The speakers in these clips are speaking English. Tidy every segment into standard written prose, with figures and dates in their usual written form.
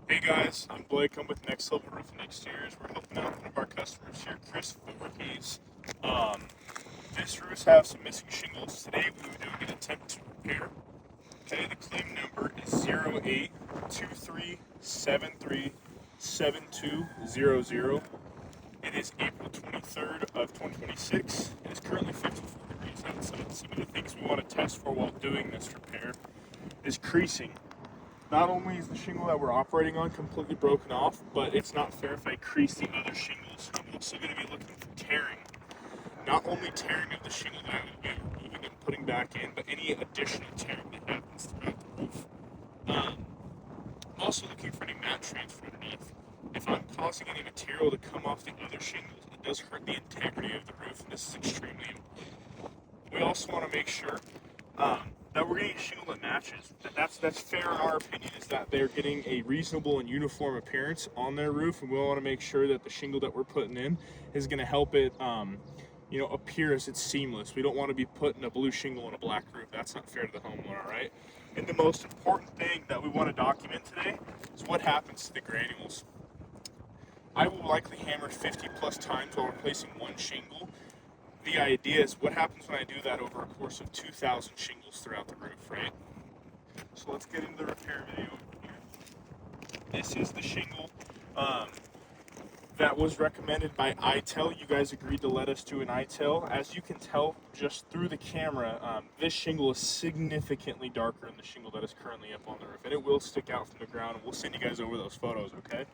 Hey guys, I'm Blake. I'm with Next Level Roofing Exteriors. We're helping out one of our customers here, Chris Voorhees. This roof's have some missing shingles. Today we were doing an attempt to repair. Okay, the claim number is 0823737200. It is April 23rd of 2026. It is currently 54 degrees outside. Some of the things we want to test for while doing this repair is creasing. Not only is the shingle that we're operating on completely broken off, but it's not fair if I crease the other shingles. I'm also going to be looking for tearing. Not only tearing of the shingle that we'll be removing and putting back in, but any additional tearing that happens throughout the roof. I'm also looking for any mat transfer underneath. If I'm causing any material to come off the other shingles, it does hurt the integrity of the roof, and this is extremely important. We also want to make sure that we're getting a shingle that matches. That's fair in our opinion, is that they're getting a reasonable and uniform appearance on their roof, and we want to make sure that the shingle that we're putting in is going to help it appear as it's seamless. We don't want to be putting a blue shingle on a black roof. That's not fair to the homeowner, right? And the most important thing that we want to document today is what happens to the granules. I will likely hammer 50 plus times while replacing one shingle. The idea is what happens when I do that over a course of 2,000 shingles throughout the roof, right? So let's get into the repair video here. This is the shingle that was recommended by ITEL. You guys agreed to let us do an ITEL. As you can tell just through the camera, this shingle is significantly darker than the shingle that is currently up on the roof, and it will stick out from the ground, and we'll send you guys over those photos, okay?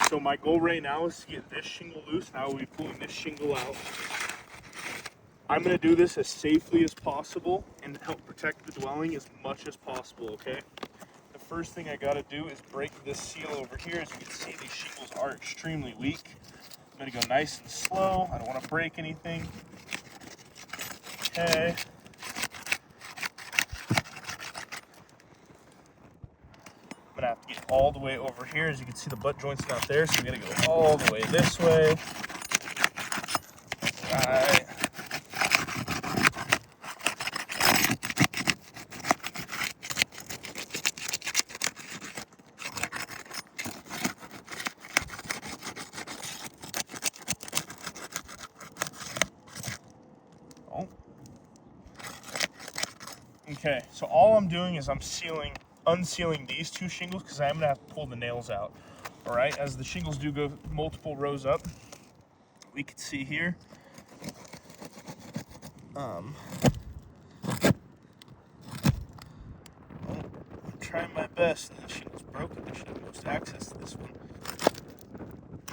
So my goal right now is to get this shingle loose. I will be pulling this shingle out. I'm going to do this as safely as possible and help protect the dwelling as much as possible, okay? The first thing I got to do is break this seal over here. As you can see, these shingles are extremely weak. I'm going to go nice and slow. I don't want to break anything. Okay. I'm going to have to get all the way over here. As you can see, the butt joint's not there, so I'm going to go all the way this way. Right. Oh. Okay, so all I'm doing is I'm unsealing these two shingles because I'm going to have to pull the nails out. All right, as the shingles do go multiple rows up, we can see here. I'm trying my best. The shingle's broken. I should have most access to this one.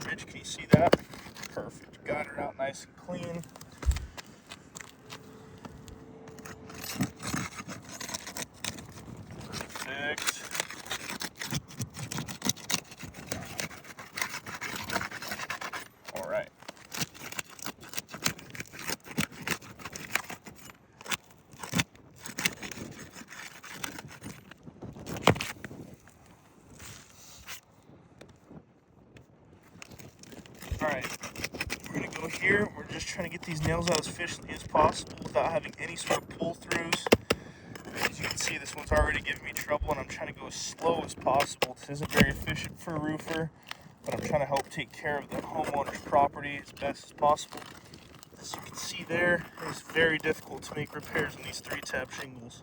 Rich, can you see that? Perfect. Got her out nice and clean. Perfect. All right. All right, we're gonna go here. We're just trying to get these nails out as efficiently as possible without having any sort of pull-throughs. As you can see, this one's already giving me trouble, and I'm trying to go as slow as possible. This isn't very efficient for a roofer, but I'm trying to help take care of the homeowner's property as best as possible. As you can see there, it's very difficult to make repairs on these 3-tab shingles.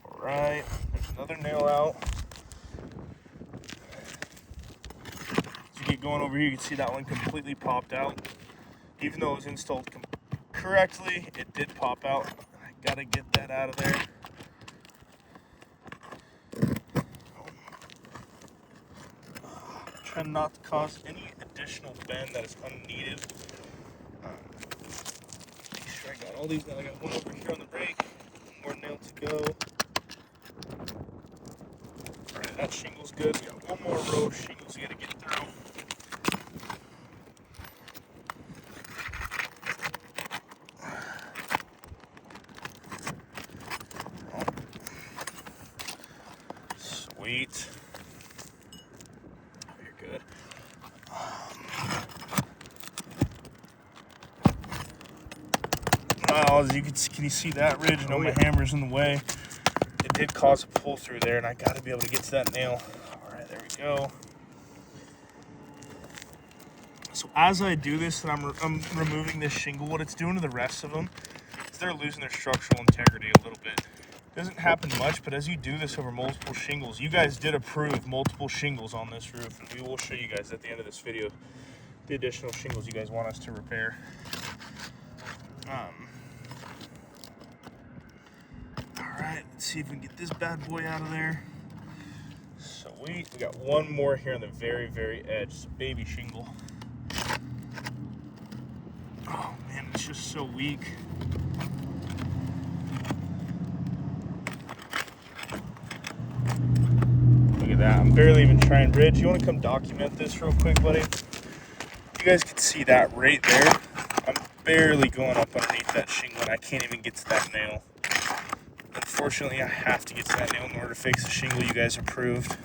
All right, there's another nail out. Get going over here, you can see that one completely popped out. Even though it was installed correctly, it did pop out. I gotta get that out of there. Try not to cause any additional bend that is unneeded. Make sure I got all these. I got one over here on the brake. One more nail to go. Alright, that shingle's good. We got one more row of shingles we gotta get through. Sweet. Oh, you're good. Well, as you can you see that ridge? I know my hammer's in the way. It did cause a pull. pull through there, and I got to be able to get to that nail. All right, there we go. So as I do this, and I'm removing this shingle, what it's doing to the rest of them is they're losing their structural integrity a little bit. Doesn't happen much, but as you do this over multiple shingles, you guys did approve multiple shingles on this roof, and we will show you guys at the end of this video the additional shingles you guys want us to repair. Alright, let's see if we can get this bad boy out of there. So we got one more here on the very, very edge. It's a baby shingle. Oh man, it's just so weak. Look at that, I'm barely even trying bridge. You want to come document this real quick, buddy? You guys can see that right there. I'm barely going up underneath that shingle and I can't even get to that nail. Unfortunately, I have to get to that nail in order to fix the shingle you guys approved.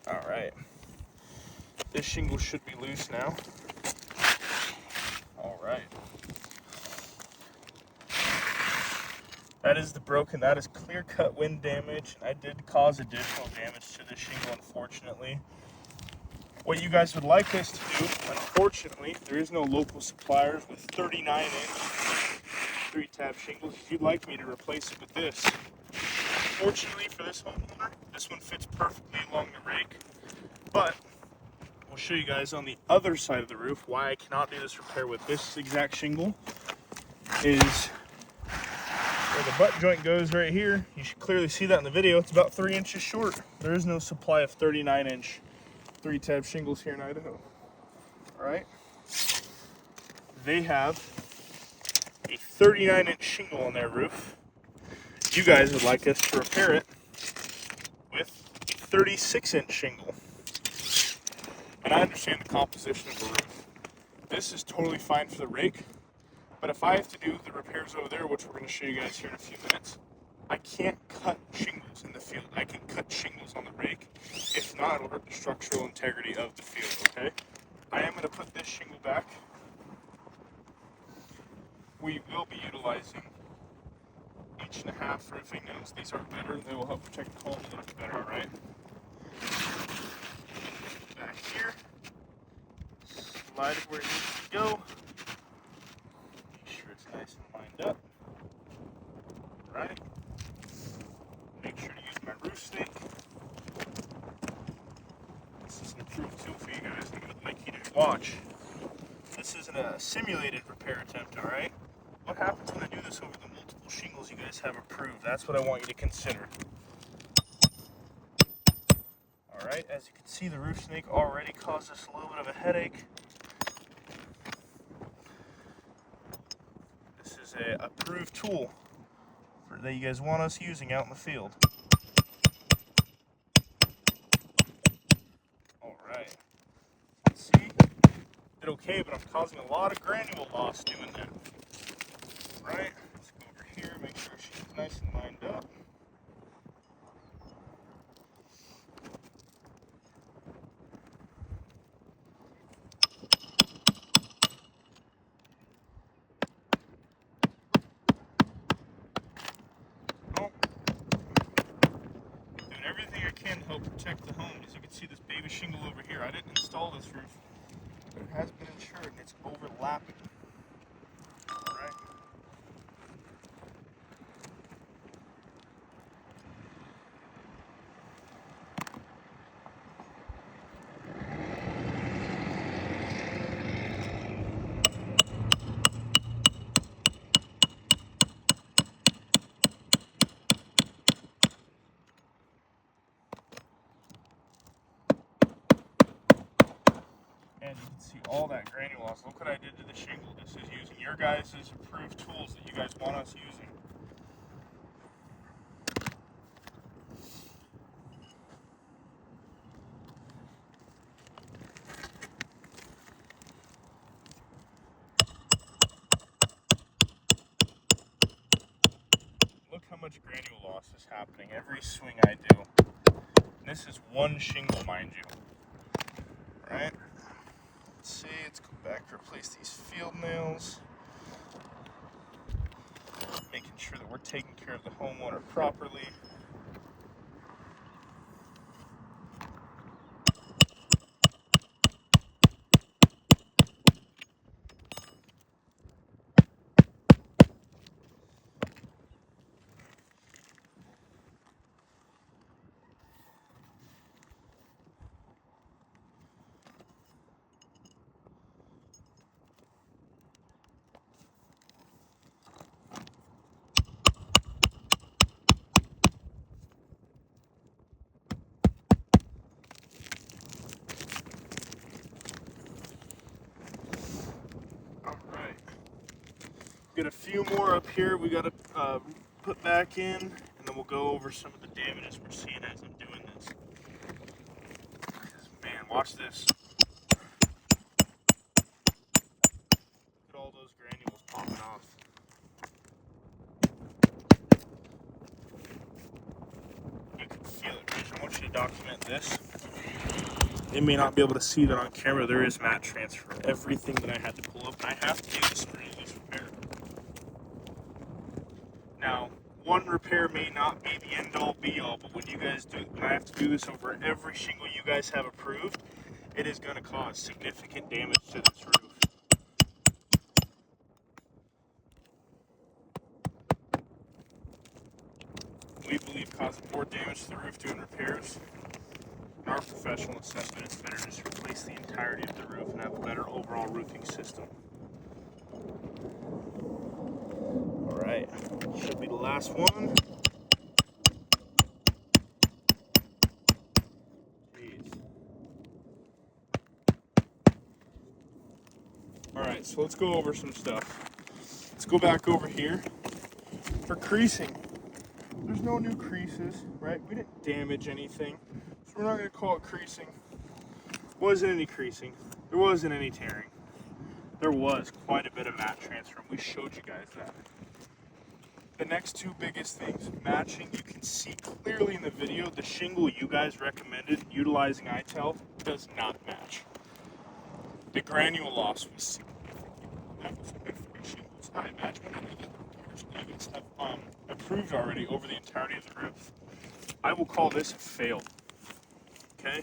Alright. This shingle should be loose now. Alright. That is the broken, that is clear-cut wind damage. I did cause additional damage to this shingle, unfortunately. What you guys would like us to do, unfortunately, there is no local suppliers with 39-inch 3-tab shingles. If you'd like me to replace it with this. Fortunately for this homeowner, this one fits perfectly along the rake. But I'll show you guys on the other side of the roof why I cannot do this repair with this exact shingle. Is where the butt joint goes right here. You should clearly see that in the video. It's about 3 inches short. There is no supply of 39-inch 3-tab shingles here in Idaho. Alright? They have a 39-inch shingle on their roof. You guys would like us to repair it with a 36-inch shingle. And I understand the composition of the roof. This is totally fine for the rake. But if I have to do the repairs over there, which we're going to show you guys here in a few minutes, I can't cut shingles in the field. I can cut shingles on the rake. If not, it'll hurt the structural integrity of the field, okay? I am going to put this shingle back. We will be utilizing 1.5-inch roofing nails. These are better. They will help protect the home a little bit better, alright? Back here. Slide it where it needs to go. Nice and lined up. Right. Make sure to use my roof stake. This is an approved tool for you guys. I would like you to watch. This isn't a simulated repair attempt, alright? What happens when I do this over the multiple shingles you guys have approved? That's what I want you to consider. Alright, as you can see, the roof snake already caused us a little bit of a headache. A approved tool that you guys want us using out in the field. Alright. See? Did okay, but I'm causing a lot of granule loss doing that. Right? Let's go over here, make sure she's nice and lined up. Help protect the home. As you can see, this baby shingle over here, I didn't install this roof, but it has been insured and it's overlapping. Alright. And you can see all that granule loss. Look what I did to the shingle. This is using your guys' approved tools that you guys want us using. Look how much granule loss is happening every swing I do. This is one shingle, mind you. All right. Let's see. Let's go back, replace these field nails. Making sure that we're taking care of the homeowner properly. Got a few more up here we got to put back in, and then we'll go over some of the damages we're seeing as I'm doing this. Man, watch this. Look at all those granules popping off. You can feel it, Rich. I want you to document this. They may not be able to see that on camera. There is mat transfer. Everything that I had to pull up, and I have to do this for this repair. Now, one repair may not be the end-all be-all, but when you guys do, when I have to do this over every shingle you guys have approved, it is going to cause significant damage to this roof. We believe causing more damage to the roof doing repairs. In our professional assessment, it's better to just replace the entirety of the roof and have a better overall roofing system. All right, should be the last one. Jeez. All right, so let's go over some stuff. Let's go back over here. For creasing, there's no new creases, right? We didn't damage anything, so we're not gonna call it creasing. Wasn't any creasing. There wasn't any tearing. There was quite a bit of mat transfer, and we showed you guys that. The next two biggest things, matching, you can see clearly in the video, the shingle you guys recommended utilizing ITEL does not match. The granule loss was significant. That was good for the shingles. I imagine you guys have approved already over the entirety of the roof. I will call this a fail. Okay?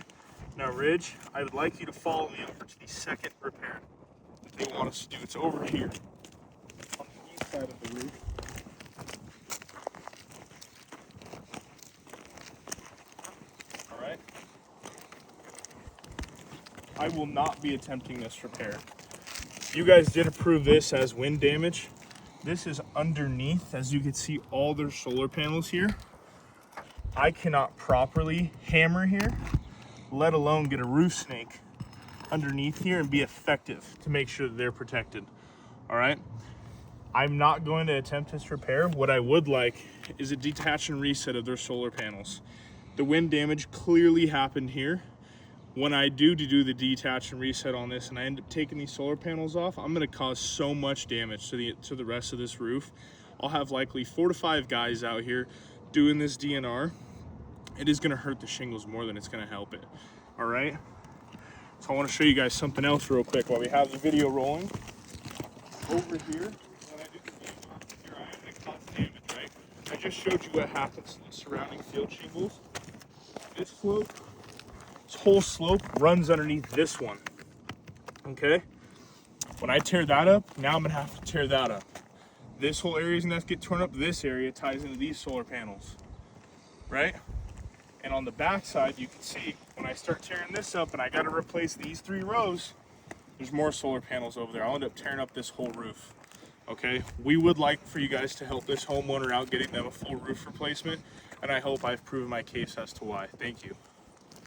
Now, Ridge, I would like you to follow me over to the second repair that they want us to do. It's over here on the east side of the roof. All right? I will not be attempting this repair. You guys did approve this as wind damage. This is underneath, as you can see, all their solar panels here. I cannot properly hammer here, let alone get a roof snake underneath here and be effective to make sure that they're protected. All right? I'm not going to attempt this repair. What I would like is a detach and reset of their solar panels. The wind damage clearly happened here. When I do the detach and reset on this and I end up taking these solar panels off, I'm gonna cause so much damage to the rest of this roof. I'll have likely 4 to 5 guys out here doing this DNR. It is gonna hurt the shingles more than it's gonna help it, all right? So I wanna show you guys something else real quick while we have the video rolling. Over here, when I do the DNR, here I am gonna cause damage, right? I just showed you what happens to the surrounding field shingles. This slope, this whole slope runs underneath this one, okay? When I tear that up, now I'm gonna have to tear that up. This whole area is gonna have to get torn up. This area ties into these solar panels, right? And on the back side, you can see when I start tearing this up and I gotta replace these 3 rows, there's more solar panels over there. I'll end up tearing up this whole roof, okay? We would like for you guys to help this homeowner out getting them a full roof replacement, and I hope I've proven my case as to why. Thank you.